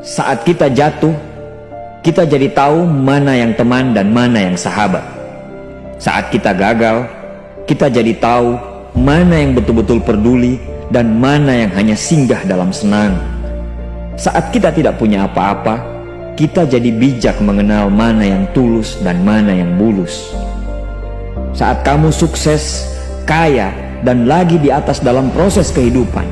Saat kita jatuh, kita jadi tahu mana yang teman dan mana yang sahabat. Saat kita gagal, kita jadi tahu mana yang betul-betul peduli dan mana yang hanya singgah dalam senang. Saat kita tidak punya apa-apa, kita jadi bijak mengenal mana yang tulus dan mana yang bulus. Saat kamu sukses, kaya, dan lagi di atas dalam proses kehidupan,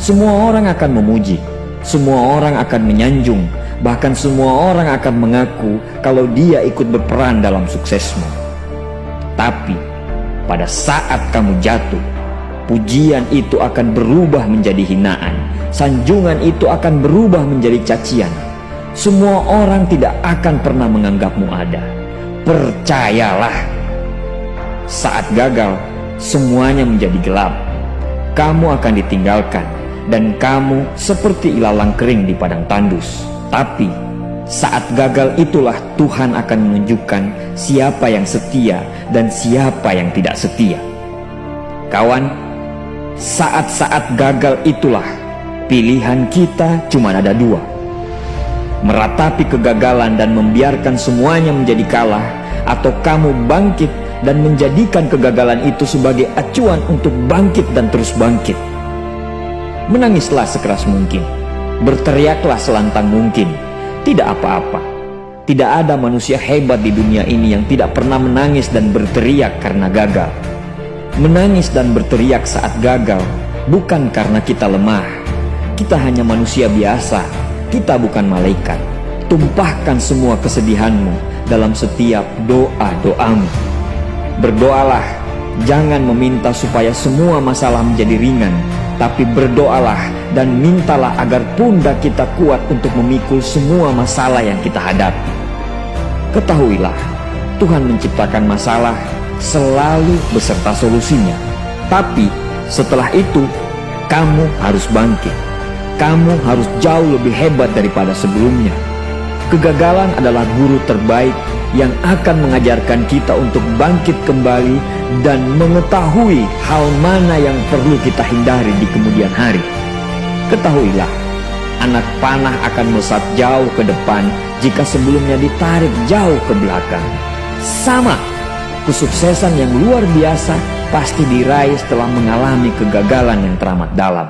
semua orang akan memuji, semua orang akan menyanjung, bahkan semua orang akan mengaku kalau dia ikut berperan dalam suksesmu. Tapi pada saat kamu jatuh, pujian itu akan berubah menjadi hinaan, sanjungan itu akan berubah menjadi cacian. Semua orang tidak akan pernah menganggapmu ada. Percayalah. Saat gagal, semuanya menjadi gelap. Kamu akan ditinggalkan, dan kamu seperti ilalang kering di padang tandus. Tapi saat gagal itulah Tuhan akan menunjukkan siapa yang setia dan siapa yang tidak setia. Kawan, saat-saat gagal itulah pilihan kita cuma ada dua: meratapi kegagalan dan membiarkan semuanya menjadi kalah, atau kamu bangkit dan menjadikan kegagalan itu sebagai acuan untuk bangkit dan terus bangkit. Menangislah sekeras mungkin, berteriaklah selantang mungkin. Tidak apa-apa. Tidak ada manusia hebat di dunia ini yang tidak pernah menangis dan berteriak karena gagal. Menangis dan berteriak saat gagal bukan karena kita lemah. Kita hanya manusia biasa. Kita bukan malaikat. Tumpahkan semua kesedihanmu dalam setiap doa-doamu. Berdoalah, jangan meminta supaya semua masalah menjadi ringan, tapi berdoalah dan mintalah agar pundak kita kuat untuk memikul semua masalah yang kita hadapi. Ketahuilah, Tuhan menciptakan masalah selalu beserta solusinya. Tapi setelah itu, kamu harus bangkit. Kamu harus jauh lebih hebat daripada sebelumnya. Kegagalan adalah guru terbaik yang akan mengajarkan kita untuk bangkit kembali dan mengetahui hal mana yang perlu kita hindari di kemudian hari. Ketahuilah, anak panah akan melesat jauh ke depan jika sebelumnya ditarik jauh ke belakang. Sama, kesuksesan yang luar biasa pasti diraih setelah mengalami kegagalan yang teramat dalam.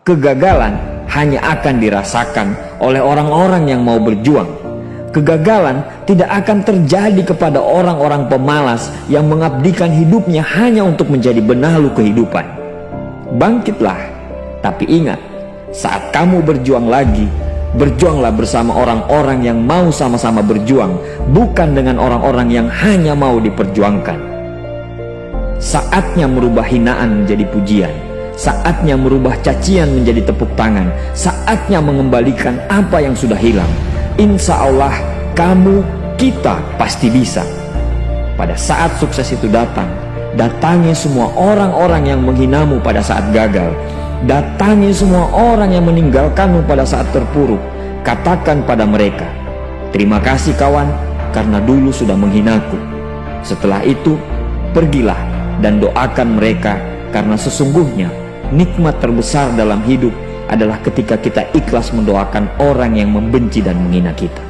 Kegagalan hanya akan dirasakan oleh orang-orang yang mau berjuang. Kegagalan tidak akan terjadi kepada orang-orang pemalas yang mengabdikan hidupnya hanya untuk menjadi benalu kehidupan. Bangkitlah, tapi ingat, saat kamu berjuang lagi, berjuanglah bersama orang-orang yang mau sama-sama berjuang, bukan dengan orang-orang yang hanya mau diperjuangkan. Saatnya merubah hinaan menjadi pujian. Saatnya merubah cacian menjadi tepuk tangan. Saatnya mengembalikan apa yang sudah hilang. Insya Allah kamu, kita pasti bisa. Pada saat sukses itu datang, datangi semua orang-orang yang menghinamu pada saat gagal. Datangi semua orang yang meninggalkanmu pada saat terpuruk. Katakan pada mereka, terima kasih kawan, karena dulu sudah menghinaku. Setelah itu, pergilah dan doakan mereka, karena sesungguhnya nikmat terbesar dalam hidup adalah ketika kita ikhlas mendoakan orang yang membenci dan menghina kita.